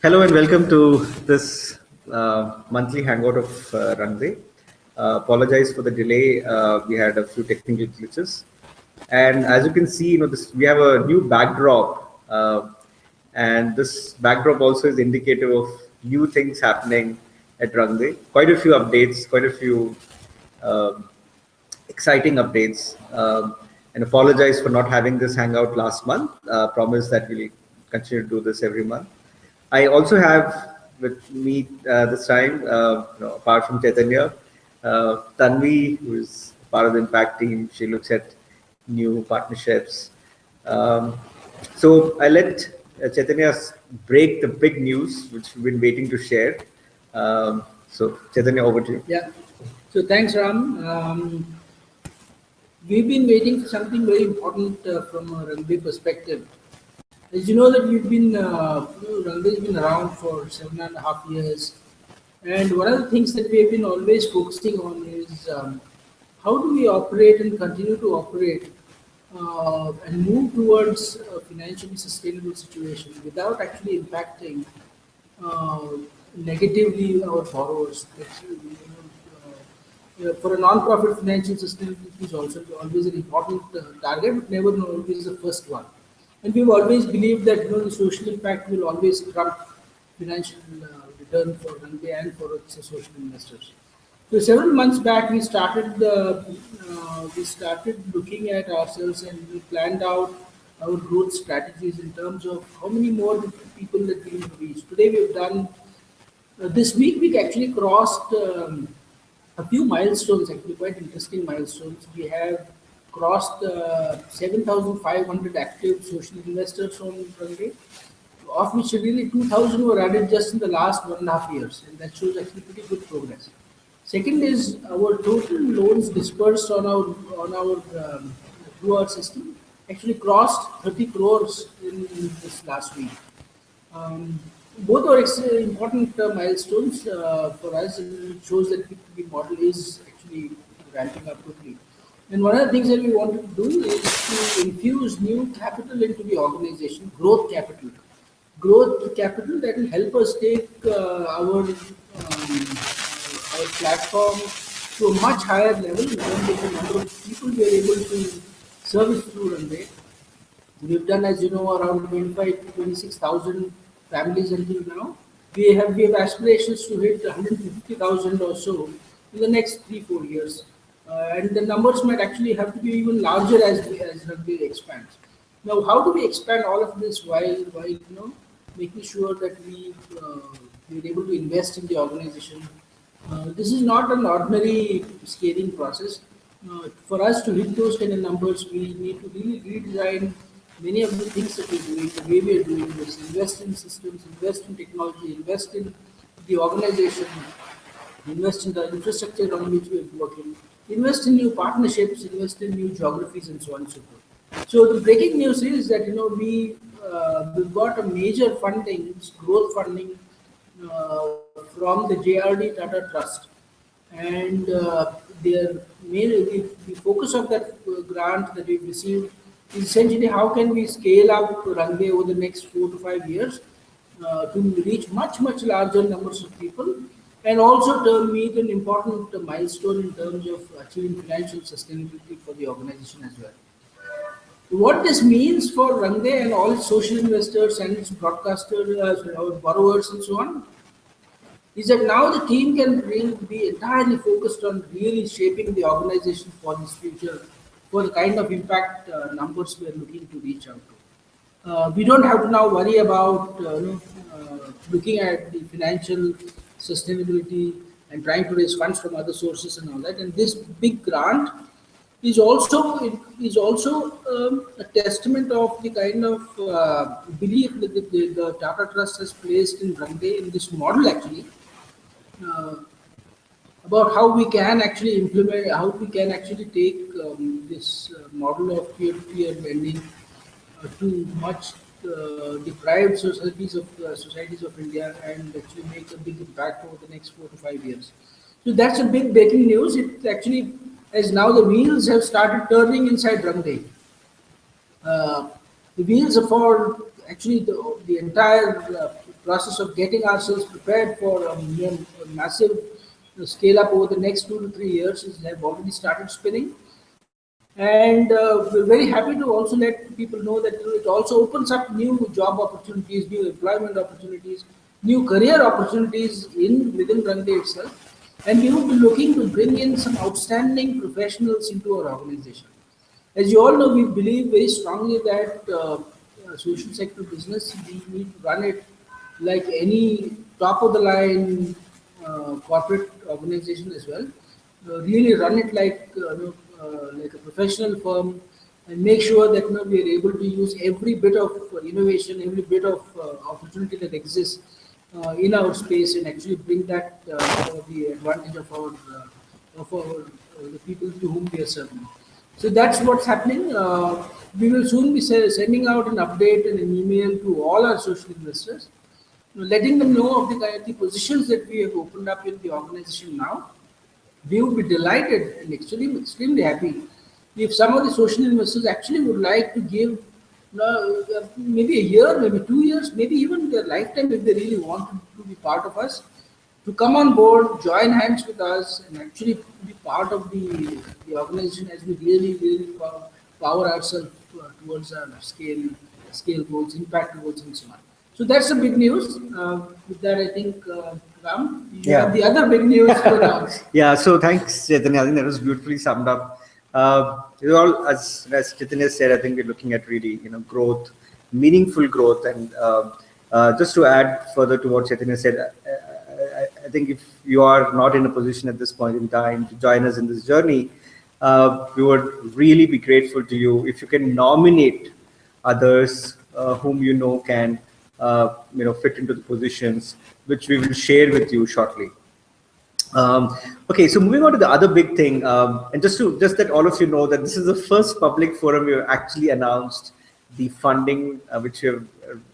Hello and welcome to this monthly hangout of Runway. Apologize for the delay. We had a few technical glitches, and as you can see, this we have a new backdrop, and this backdrop also is indicative of new things happening at Runway. Quite a few updates, quite a few um exciting updates, and apologize for not having this hangout last month. Promise that we'll continue to do this every month. I also have with me this time, apart from Chaitanya, Tanvi, who is part of the Impact team. She looks at new partnerships. Um, so I let Chaitanya break the big news, which we've been waiting to share. So Chaitanya, over to you. Yeah. So thanks, Ram. We've been waiting for something very important from a rugby perspective. As you know that we've been, rugby's been around for 7.5 years, and one of the things that we have been always focusing on is how do we operate and continue to operate and move towards a financially sustainable situation without actually impacting uh, negatively our borrowers. For a non-profit, financial sustainability is also always an important target, but never always the first one. And we've always believed that the social impact will always trump financial return for Rangde and for its social investors. So several months back, we started looking at ourselves and we planned out our growth strategies in terms of how many more people that we need to reach. Today, we've done this week. We actually crossed a few milestones. Actually, quite interesting milestones. We have crossed 7,500 active social investors on Runway, of which really 2,000 were added just in the last 1.5 years, and that shows actually pretty good progress. Second is our total loans dispersed on our through our system actually crossed 30 crores in this last week. Um, both are important milestones for us, and it shows that the model is actually ramping up quickly. And one of the things that we wanted to do is to infuse new capital into the organization, growth capital that will help us take our platform to a much higher level in terms of the number of people we are able to service through Runway. We've done, as you know, around 25 to 26,000 families until now. We have aspirations to hit 150,000 or so in the next 3 4 years, and the numbers might actually have to be even larger as rugby expands. Now, how do we expand all of this while making sure that we're able to invest in the organization? This is not an ordinary scaling process. For us to hit those kind of numbers, we need to really redesign many of the things that we're doing, the way we're doing this, invest in systems, invest in technology, invest in the organization, invest in the infrastructure on which we're working, invest in new partnerships, invest in new geographies, and so on and so forth. So the breaking news is that we've got a major funding, growth funding from the JRD Tata Trust, and the focus of that grant that we've received is essentially how can we scale up Runway over the next 4 to 5 years to reach much larger numbers of people, and also to meet an important milestone in terms of achieving financial sustainability for the organization as well. What this means for Runway and all its social investors and its broadcasters, our borrowers, and so on, is that now the team can really be entirely focused on really shaping the organization for this future, for the kind of impact numbers we are looking to reach out to. We don't have to now worry about looking at the financial sustainability and trying to raise funds from other sources and all that. And this big grant is also a testament of the kind of belief that the Tata Trust has placed in Runway in this model actually, uh, about how we can actually implement, how we can actually take this model of peer-to-peer lending to much deprived societies of India and actually make a big impact over the next 4 to 5 years. So that's a big breaking news. It actually, as now the wheels have started turning inside Rangde. Uh, the wheels are for actually the entire process of getting ourselves prepared for a massive scale up over the next 2 to 3 years have already started spinning. And we're very happy to also let people know that it also opens up new job opportunities, new employment opportunities, new career opportunities within Rangde itself. And we will be looking to bring in some outstanding professionals into our organization. As you all know, we believe very strongly that social sector business, we need to run it like any top of the line corporate organization as well. Really run it like a professional firm, and make sure that we are able to use every bit of innovation, every bit of opportunity that exists in our space, and actually bring that for the advantage of the people to whom we are serving. So that's what's happening. We will soon be sending out an update and an email to all our social investors, letting them know of the positions that we have opened up in the organization now. We would be delighted and actually extremely happy if some of the social investors actually would like to give maybe a year, maybe 2 years, maybe even their lifetime, if they really want to be part of us, to come on board, join hands with us, and actually be part of the organization as we really power ourselves towards our scale goals, impact goals, and so on. So that's the big news. With that, I think, Ram, you have the other big news to announce. Yeah, so thanks, Chaitanya. I think that was beautifully summed up. It all, as Chaitanya said, I think we're looking at really, growth, meaningful growth. And just to add further to what Chaitanya said, I think if you are not in a position at this point in time to join us in this journey, we would really be grateful to you if you can nominate others whom can fit into the positions, which we will share with you shortly. Okay, so moving on to the other big thing, and just that all of you know that this is the first public forum we have actually announced the funding which we have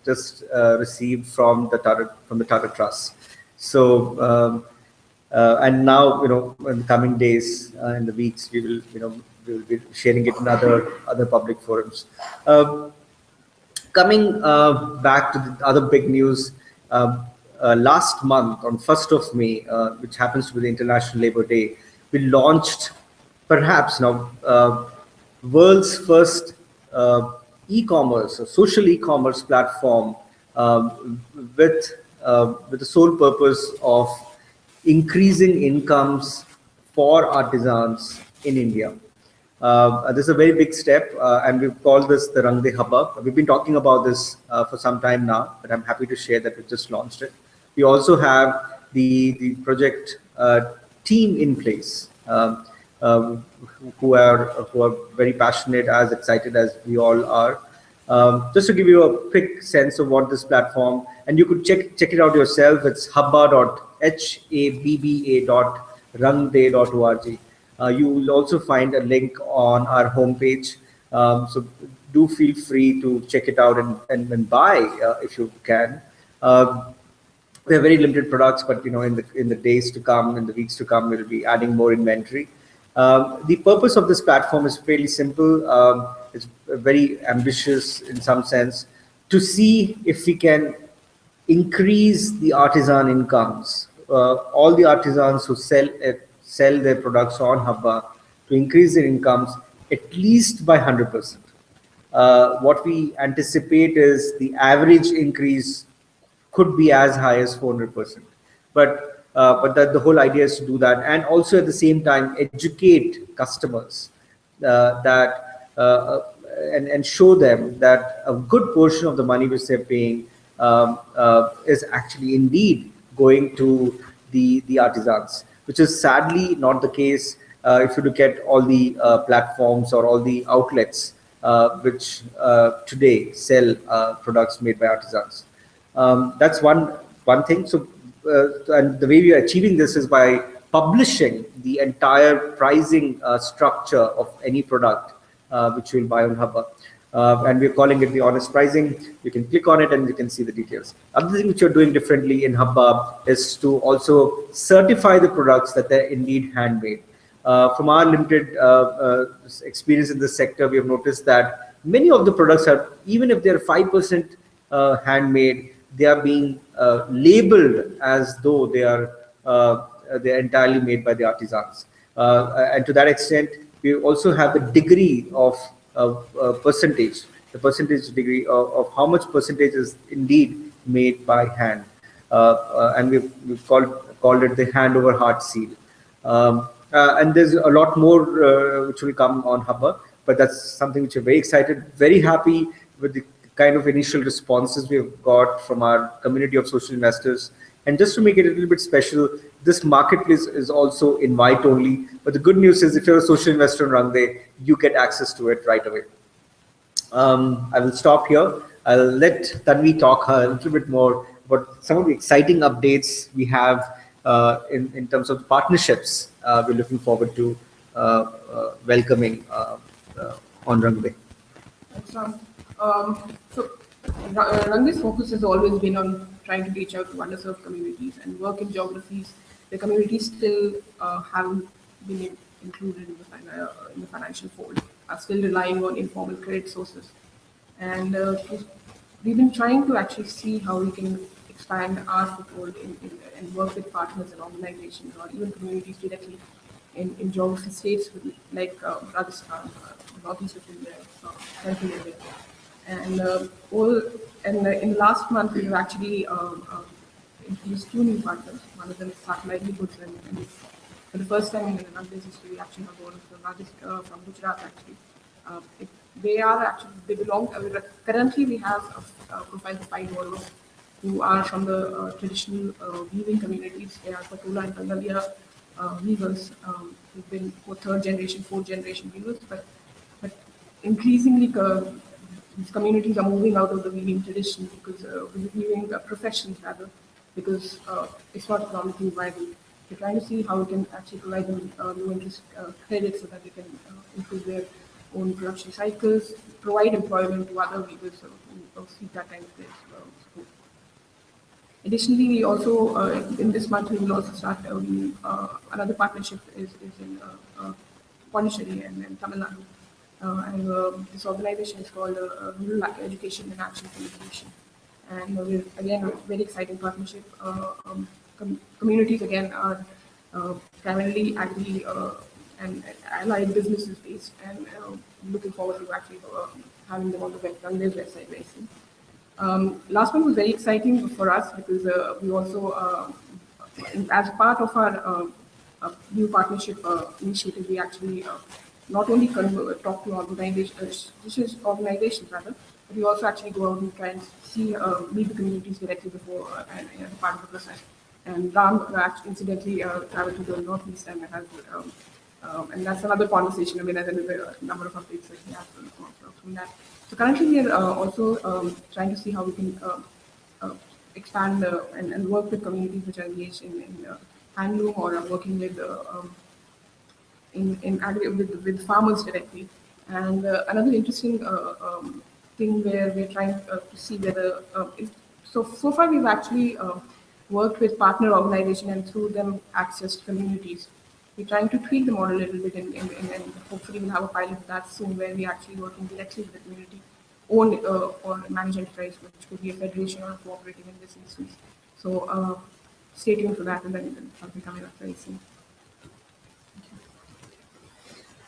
just received from the Tata Trust. So and now in the coming days, in the weeks, we will be sharing it in other public forums. Coming back to the other big news, last month on 1st of May, which happens to be the International Labour Day, we launched perhaps now world's first e-commerce, a social e-commerce platform with the sole purpose of increasing incomes for artisans in India. This is a very big step, and we've called this the Rangde Hub. We've been talking about this for some time now, but I'm happy to share that we just launched it. We also have the project team in place, who are very passionate, as excited as we all are. Just to give you a quick sense of what this platform, and you could check it out yourself. It's habba.rangde.org. You will also find a link on our homepage. So do feel free to check it out and buy if you can. We have very limited products, but in the days to come, in the weeks to come, we'll be adding more inventory. The purpose of this platform is fairly simple. It's very ambitious in some sense, to see if we can increase the artisan incomes. All the artisans who sell their products on Habba, to increase their incomes at least by 100%. What we anticipate is the average increase could be as high as 400%. But the whole idea is to do that, and also at the same time educate customers and show them that a good portion of the money which they're paying is actually indeed going to the artisans, which is sadly not the case if you look at all the platforms or all the outlets which today sell products made by artisans. That's one thing. So, and the way we are achieving this is by publishing the entire pricing structure of any product which you will buy on Habba. And we're calling it the honest pricing. You can click on it and you can see the details. Other thing which you're doing differently in Habba is to also certify the products that they're indeed handmade. From our limited experience in this sector, we have noticed that many of the products are, even if they're 5% handmade, they are being labeled as though they're entirely made by the artisans. And to that extent, we also have the degree of percentage, the percentage degree of how much percentage is indeed made by hand. And we've called it the hand over heart seal. And there's a lot more which will come on Hubba, but that's something which we're very excited, very happy with the kind of initial responses we've got from our community of social investors. And just to make it a little bit special, this marketplace is also invite only. But the good news is if you're a social investor in Rangde, you get access to it right away. I will stop here. I'll let Tanvi talk a little bit more about some of the exciting updates we have in terms of partnerships we're looking forward to welcoming on Rangde. Thanks, Ram. So, Rangde's focus has always been on trying to reach out to underserved communities and work in geographies where communities still haven't been included in the financial fold, are still relying on informal credit sources. And we've been trying to actually see how we can expand our foothold and work with partners and organizations or even communities directly in geography states like Rajasthan, northeast of India, central India. And in the last month, we've actually introduced two new partners. One of them is Sat Livelihoods, and for the first time in the Rangde's history, we actually have one from Gujarat actually. They belong. Currently, we have a profile of 5 borrowers who are from the traditional weaving communities. They are Patola and Tangalia weavers who've been for 3rd generation, 4th generation weavers, but increasingly these communities are moving out of the weaving tradition because weaving professions rather, because it's not economically viable. We're trying to see how we can actually provide them low interest credit so that they can improve their own production cycles, provide employment to other weavers who seek that kind of support. Additionally, we also, in this month, we will also start another partnership is in Pondicherry and Tamil Nadu. And this organization is called Rural Education and Action Communication. And we're, again, a very exciting partnership. Communities, again, are primarily agri and allied businesses based, and looking forward to actually having them on the website very soon. Last one was very exciting for us because we also, as part of our new partnership initiative, we actually not only talk to organizations rather, but we also actually go out and try and see, meet the communities directly before and as part of the process. And Ram actually incidentally traveled to the Northeast and has, and that's another conversation. I mean, there's a number of updates that we have from that. So currently, we are also trying to see how we can expand and work with communities which are engaged in handloom or are working with with farmers directly. And another interesting thing where we're trying to see whether so far we've actually worked with partner organizations and through them accessed communities. We're trying to tweak the model a little bit and hopefully we'll have a pilot of that soon where we're actually working directly with the community owned or managed enterprise, which could be a federation or a cooperative in this instance. So stay tuned for that, and then something coming up very soon.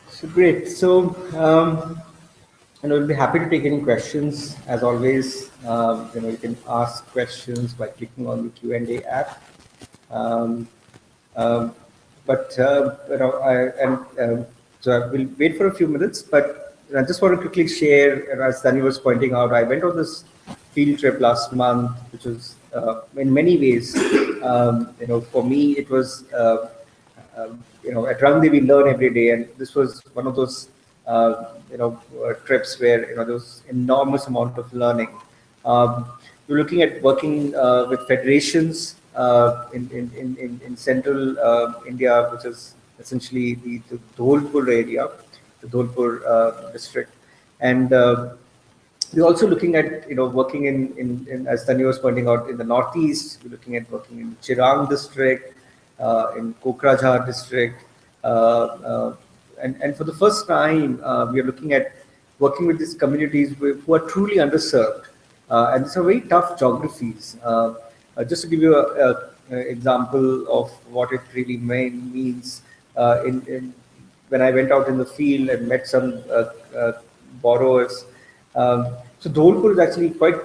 So great. So we'll be happy to take any questions. As always, you can ask questions by clicking on the Q&A app. So I will wait for a few minutes, but I just want to quickly share, as Dani was pointing out, I went on this field trip last month, which was in many ways, for me, it was, at Rangde we learn every day, and this was one of those, trips where, there was enormous amount of learning. We're looking at working with federations in central India, which is essentially the Dholpur area, the Dholpur district, and we're also looking at working in as Tanya was pointing out, in the northeast. We're looking at working in Chirang district, in Kokrajhar district, and for the first time we are looking at working with these communities who are truly underserved. and these are very tough geographies. Just to give you a example of what it really means, when I went out in the field and met some borrowers. So Dholpur is actually quite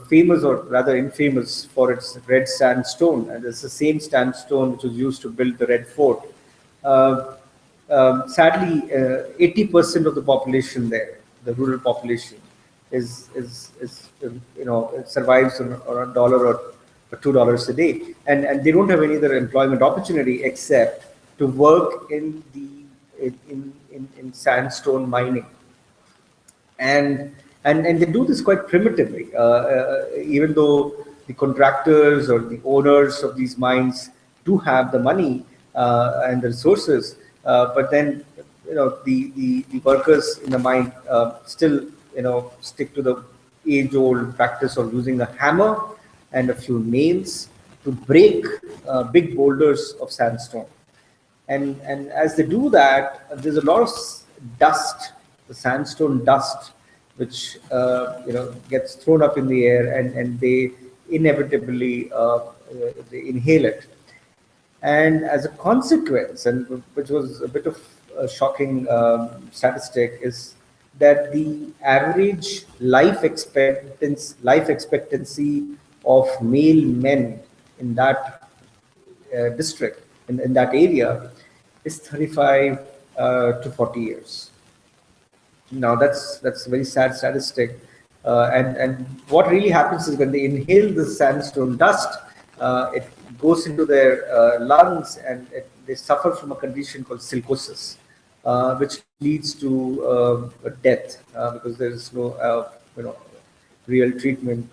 famous, or rather infamous, for its red sandstone, and it's the same sandstone which was used to build the Red Fort. Uh, Sadly, 80% of the population there, the rural population, is it survives on a dollar or $2 a day, and they don't have any other employment opportunity except to work in sandstone mining. And they do this quite primitively, even though the contractors or the owners of these mines do have the money and the resources, but then the workers in the mine still stick to the age-old practice of using a hammer and a few nails to break big boulders of sandstone. And as they do that, there's a lot of dust, the sandstone dust, which gets thrown up in the air, and they inevitably they inhale it. And as a consequence, and which was a bit of a shocking statistic, is that the average life expectancy of male men in that district, in that area, is 35 to 40 years. Now that's a very sad statistic, and what really happens is when they inhale the sandstone dust, it goes into their lungs, and they suffer from a condition called silicosis, which leads to death because there is no real treatment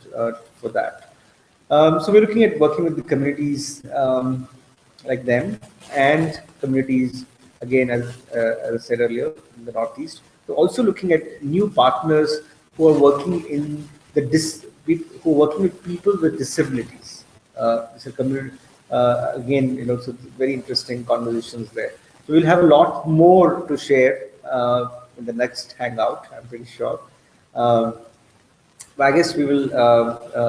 for that. So we're looking at working with the communities like them, and communities, again, as I said earlier, in the Northeast. We're also looking at new partners who are working in who are working with people with disabilities. It's a community, again, so very interesting conversations there. So we'll have a lot more to share in the next Hangout, I'm pretty sure. But I guess we will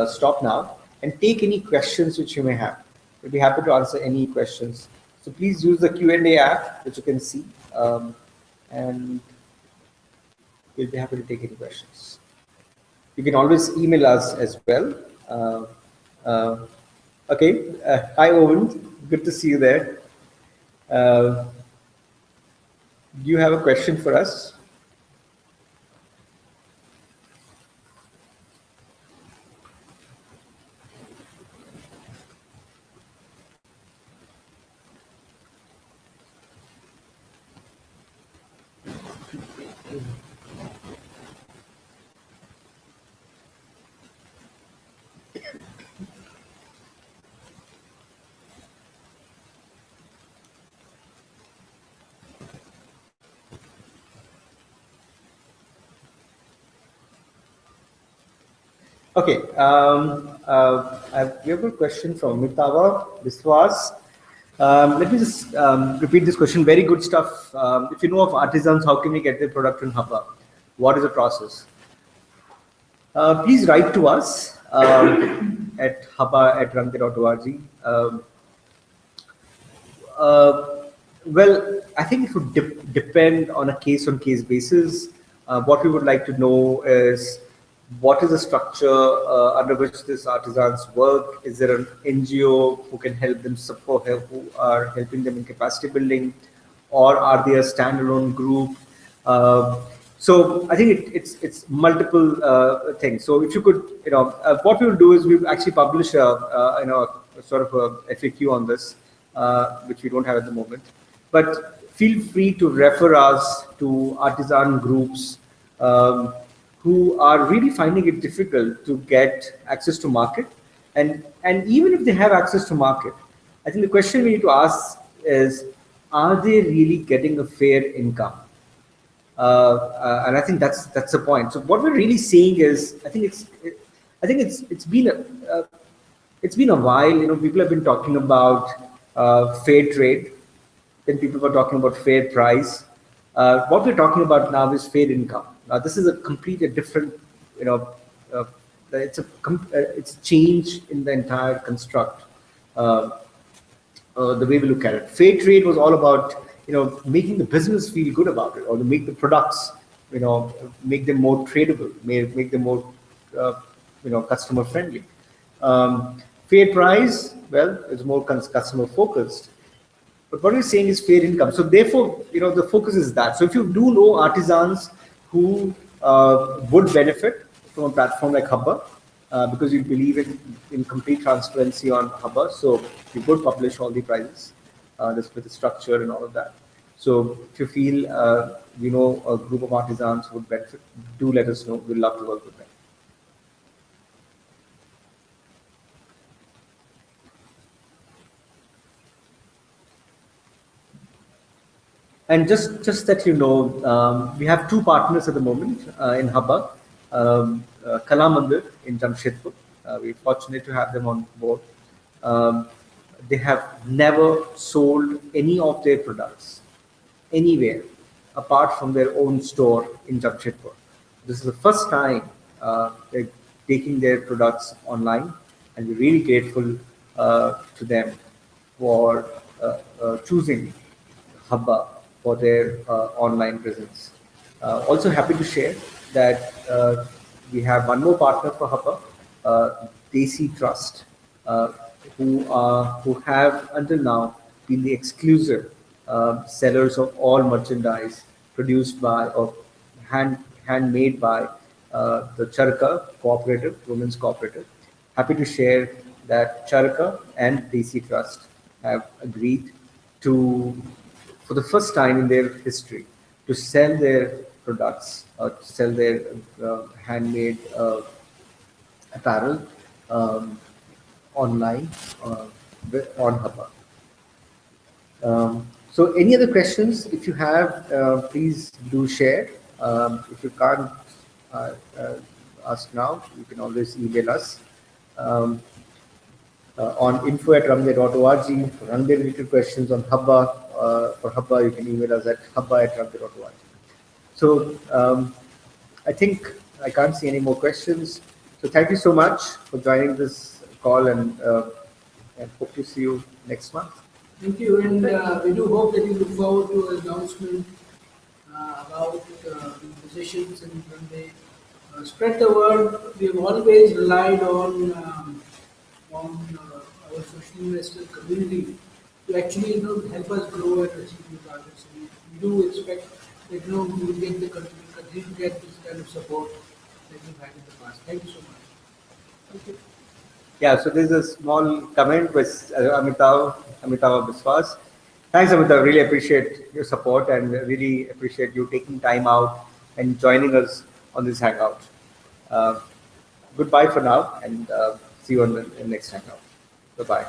stop now and take any questions which you may have. We'll be happy to answer any questions. So please use the Q&A app, which you can see, and we'll be happy to take any questions. You can always email us as well. Okay, hi Owen, good to see you there. Do you have a question for us? Okay, we have a question from Mitava Viswas. Let me just repeat this question. Very good stuff. If you know of artisans, how can we get their product in Hubba? What is the process? Please write to us at hubba@rangde.org. Well, I think it would depend on a case-on-case basis. What we would like to know is, what is the structure under which these artisans work? Is there an NGO who can help them support, who are helping them in capacity building, or are they a standalone group? So I think it's multiple things. So if you could, what we will do is we actually publish a sort of a FAQ on this, which we don't have at the moment. But feel free to refer us to artisan groups who are really finding it difficult to get access to market. And even if they have access to market, I think the question we need to ask is, are they really getting a fair income? And I think that's the point. So what we're really seeing is, I think it's been a while. People have been talking about fair trade. Then people were talking about fair price. What we're talking about now is fair income. Now this is a completely different, it's a change in the entire construct. Uh, the way we look at it. Fair trade was all about, making the business feel good about it, or to make the products, make them more tradable, make them more, customer friendly. Fair price, well, is more customer focused. But what we're saying is fair income. So therefore, the focus is that. So if you do know artisans who would benefit from a platform like Hubba, because you believe in complete transparency on Hubba, so you could publish all the prices, just with the structure and all of that. So if you feel a group of artisans who would benefit, do let us know. We'd love to work with them. And just that we have two partners at the moment in Hubba, Kala Mandir in Jamshedpur. We're fortunate to have them on board. Um, they have never sold any of their products anywhere apart from their own store in Jamshedpur. This is the first time they're taking their products online, and we're really grateful to them for choosing Hubba for their online presence. Also happy to share that we have one more partner for Hubba, Desi Trust, uh, who have until now been the exclusive sellers of all merchandise produced by or handmade by the Charka Cooperative, Women's Cooperative. Happy to share that Charka and Desi Trust have agreed to, for the first time in their history, to sell their products, to sell their handmade apparel online on Hubba. So any other questions, if you have, please do share. If you can't uh, uh, ask now, you can always email us um, on info@ramde.org. For Ramde related questions on Hubba, for Hubba, you can email us at hubba@ramde.org. So I think I can't see any more questions. So thank you so much for joining this call, and hope to see you next month. Thank you, and we do hope that you look forward to an announcement about the positions and when they spread the word. We have always relied on our social investor community to actually help us grow and achieve new targets. We do expect that we will get the continue to get this kind of support that we've had in the past. Thank you so much. Thank you. Yeah, so there's a small comment with Amitav Biswas. Thanks, Amitav. Really appreciate your support and really appreciate you taking time out and joining us on this Hangout. Goodbye for now, and see you on the next Hangout. Bye-bye.